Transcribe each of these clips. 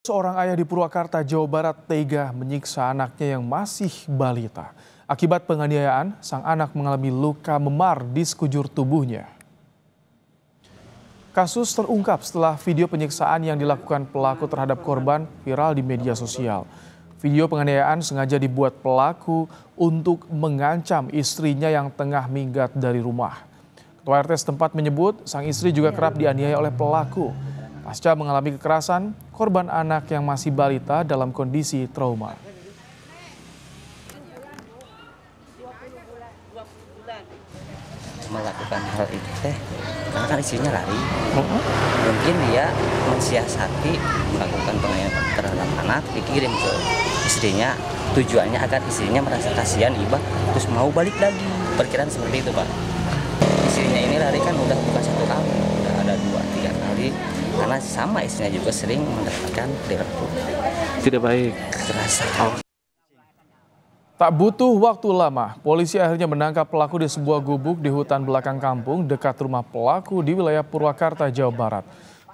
Seorang ayah di Purwakarta, Jawa Barat tega menyiksa anaknya yang masih balita. Akibat penganiayaan, sang anak mengalami luka memar di sekujur tubuhnya. Kasus terungkap setelah video penyiksaan yang dilakukan pelaku terhadap korban viral di media sosial. Video penganiayaan sengaja dibuat pelaku untuk mengancam istrinya yang tengah minggat dari rumah. Ketua RT setempat menyebut sang istri juga kerap dianiaya oleh pelaku. Pasca mengalami kekerasan, korban anak yang masih balita dalam kondisi trauma. Melakukan hal itu karena kan istrinya lari. Mungkin dia mensiasati melakukan penganiayaan terhadap anak, dikirim ke istrinya, tujuannya agar istrinya merasa kasihan, iba, terus mau balik lagi. Perkiraan seperti itu, Pak. Istrinya ini lari kan udah bukan satu kali, udah ada 2-3 kali, karena sama istrinya juga sering mendapatkan perilaku tidak baik, kekerasan. Tak butuh waktu lama, polisi akhirnya menangkap pelaku di sebuah gubuk di hutan belakang kampung dekat rumah pelaku di wilayah Purwakarta, Jawa Barat.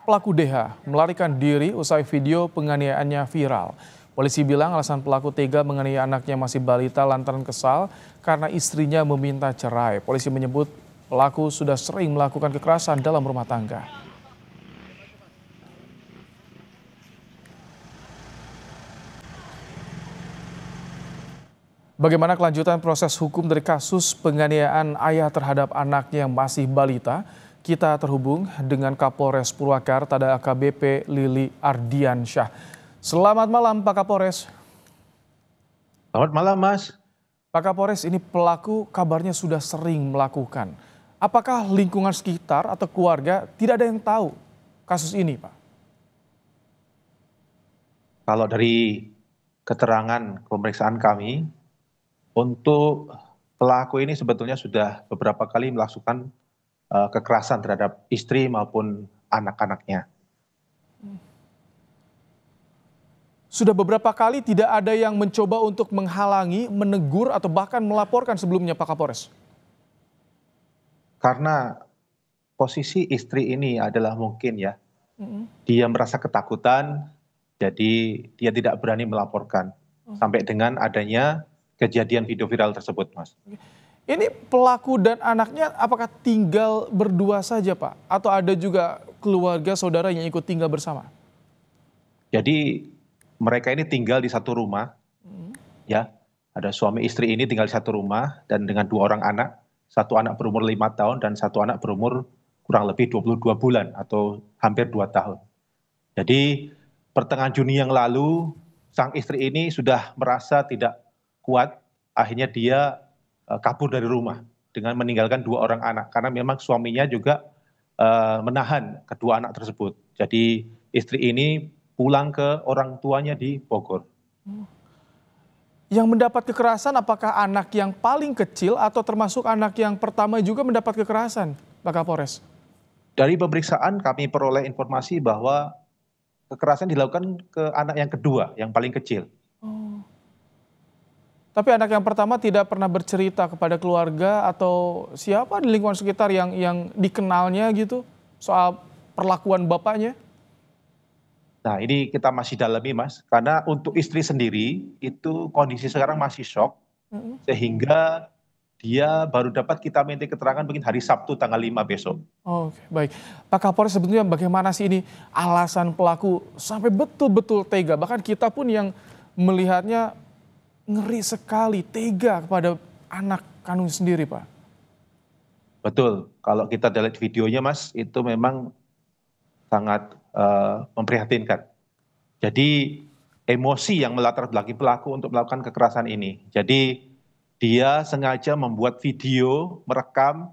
Pelaku DH melarikan diri usai video penganiayaannya viral. Polisi bilang alasan pelaku tega menganiaya anaknya masih balita lantaran kesal karena istrinya meminta cerai. Polisi menyebut pelaku sudah sering melakukan kekerasan dalam rumah tangga. Bagaimana kelanjutan proses hukum dari kasus penganiayaan ayah terhadap anaknya yang masih balita? Kita terhubung dengan Kapolres Purwakarta dan AKBP Lili Ardiansyah. Selamat malam Pak Kapolres. Selamat malam Mas. Pak Kapolres, ini pelaku kabarnya sudah sering melakukan. Apakah lingkungan sekitar atau keluarga tidak ada yang tahu kasus ini, Pak? Kalau dari keterangan pemeriksaan kami, untuk pelaku ini sebetulnya sudah beberapa kali melakukan kekerasan terhadap istri maupun anak-anaknya. Sudah beberapa kali tidak ada yang mencoba untuk menghalangi, menegur atau bahkan melaporkan sebelumnya Pak Kapolres? Karena posisi istri ini adalah mungkin ya, dia merasa ketakutan, jadi dia tidak berani melaporkan. Sampai dengan adanya kejadian video viral tersebut, Mas. Ini pelaku dan anaknya apakah tinggal berdua saja, Pak? Atau ada juga keluarga saudara yang ikut tinggal bersama? Jadi mereka ini tinggal di satu rumah, ya. Ada suami istri ini tinggal di satu rumah dan dengan 2 orang anak, satu anak berumur 5 tahun dan satu anak berumur kurang lebih 22 bulan atau hampir 2 tahun. Jadi pertengahan Juni yang lalu sang istri ini sudah merasa tidak kuat, akhirnya dia kabur dari rumah dengan meninggalkan 2 orang anak karena memang suaminya juga menahan kedua anak tersebut. Jadi istri ini pulang ke orang tuanya di Bogor. Yang mendapat kekerasan apakah anak yang paling kecil atau termasuk anak yang pertama juga mendapat kekerasan, Pak Kapolres? Dari pemeriksaan kami peroleh informasi bahwa kekerasan dilakukan ke anak yang kedua, yang paling kecil. Tapi anak yang pertama tidak pernah bercerita kepada keluarga atau siapa di lingkungan sekitar yang dikenalnya gitu soal perlakuan bapaknya? Nah ini kita masih dalami Mas, karena untuk istri sendiri itu kondisi sekarang masih shock, sehingga dia baru dapat kita minta keterangan mungkin hari Sabtu tanggal 5 besok. Oke, baik. Pak Kapolres, sebetulnya bagaimana sih ini alasan pelaku sampai betul-betul tega? Bahkan kita pun yang melihatnya ngeri sekali, tega kepada anak kandung sendiri, Pak. Betul, kalau kita lihat videonya Mas, itu memang sangat memprihatinkan. Jadi emosi yang melatar belakangi pelaku untuk melakukan kekerasan ini. Jadi dia sengaja membuat video, merekam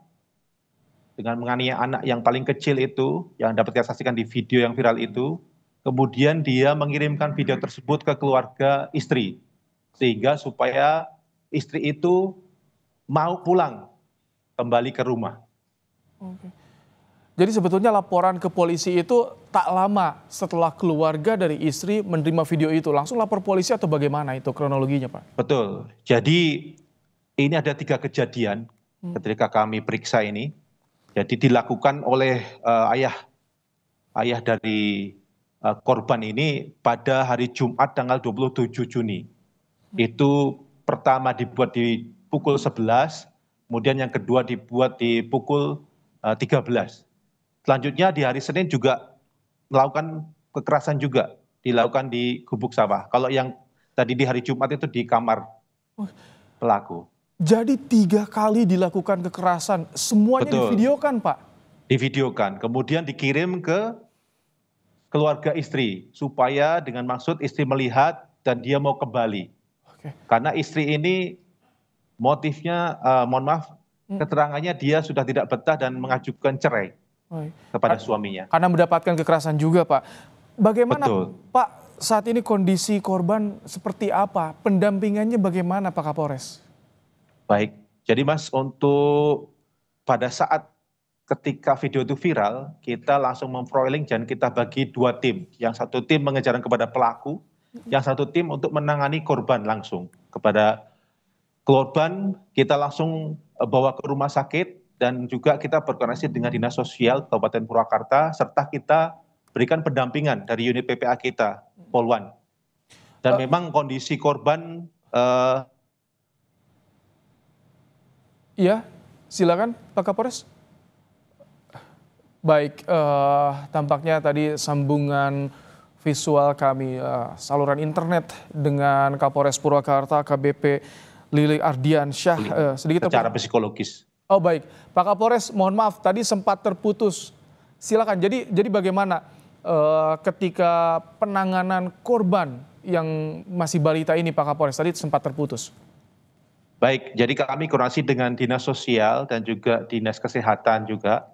dengan menganiaya anak yang paling kecil itu, yang dapat kita saksikan di video yang viral itu. Kemudian dia mengirimkan video tersebut ke keluarga istri, sehingga supaya istri itu mau pulang kembali ke rumah. Oke. Jadi sebetulnya laporan ke polisi itu tak lama setelah keluarga dari istri menerima video itu. Langsung lapor polisi atau bagaimana itu kronologinya, Pak? Betul, jadi ini ada 3 kejadian ketika kami periksa ini. Jadi dilakukan oleh ayah dari korban ini pada hari Jumat tanggal 27 Juni. Itu pertama dibuat di pukul 11, kemudian yang kedua dibuat di pukul 13. Selanjutnya di hari Senin juga melakukan kekerasan juga, dilakukan di gubuk sawah. Kalau yang tadi di hari Jumat itu di kamar pelaku. Jadi 3 kali dilakukan kekerasan, semuanya Betul. divideokan Pak? Divideokan, kemudian dikirim ke keluarga istri, supaya dengan maksud istri melihat dan dia mau kembali. Oke. Karena istri ini motifnya, mohon maaf, keterangannya dia sudah tidak betah dan mengajukan cerai Baik. kepada suaminya. Karena mendapatkan kekerasan juga Pak. Bagaimana Betul. Pak saat ini kondisi korban seperti apa? Pendampingannya bagaimana Pak Kapolres? Baik, jadi Mas, untuk pada saat ketika video itu viral, kita langsung memprofiling dan kita bagi 2 tim. Yang satu tim mengejar kepada pelaku, yang satu tim untuk menangani korban langsung. Kepada korban kita langsung bawa ke rumah sakit dan juga kita berkoordinasi dengan Dinas Sosial Kabupaten Purwakarta serta kita berikan pendampingan dari unit PPA kita, Polwan. Dan memang kondisi korban Iya, silakan Pak Kapolres. Baik, tampaknya tadi sambungan visual kami, saluran internet dengan Kapolres Purwakarta AKBP Lili Ardiansyah sedikit secara psikologis. Oh baik, Pak Kapolres, mohon maaf tadi sempat terputus. Silakan. Jadi bagaimana ketika penanganan korban yang masih balita ini Pak Kapolres tadi sempat terputus? Baik, jadi kami koordinasi dengan Dinas Sosial dan juga Dinas Kesehatan juga.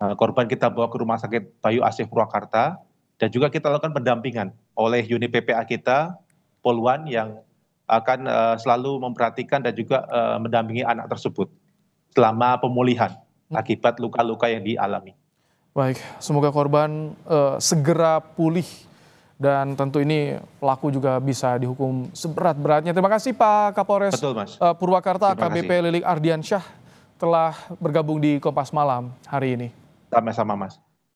Korban kita bawa ke Rumah Sakit Bayu Asih Purwakarta dan juga kita lakukan pendampingan oleh unit PPA kita, Polwan yang akan selalu memperhatikan dan juga mendampingi anak tersebut selama pemulihan akibat luka-luka yang dialami. Baik, semoga korban segera pulih dan tentu ini pelaku juga bisa dihukum seberat-beratnya. Terima kasih Pak Kapolres Purwakarta AKBP Lilik Ardiansyah telah bergabung di Kompas Malam hari ini. Sama-sama Mas.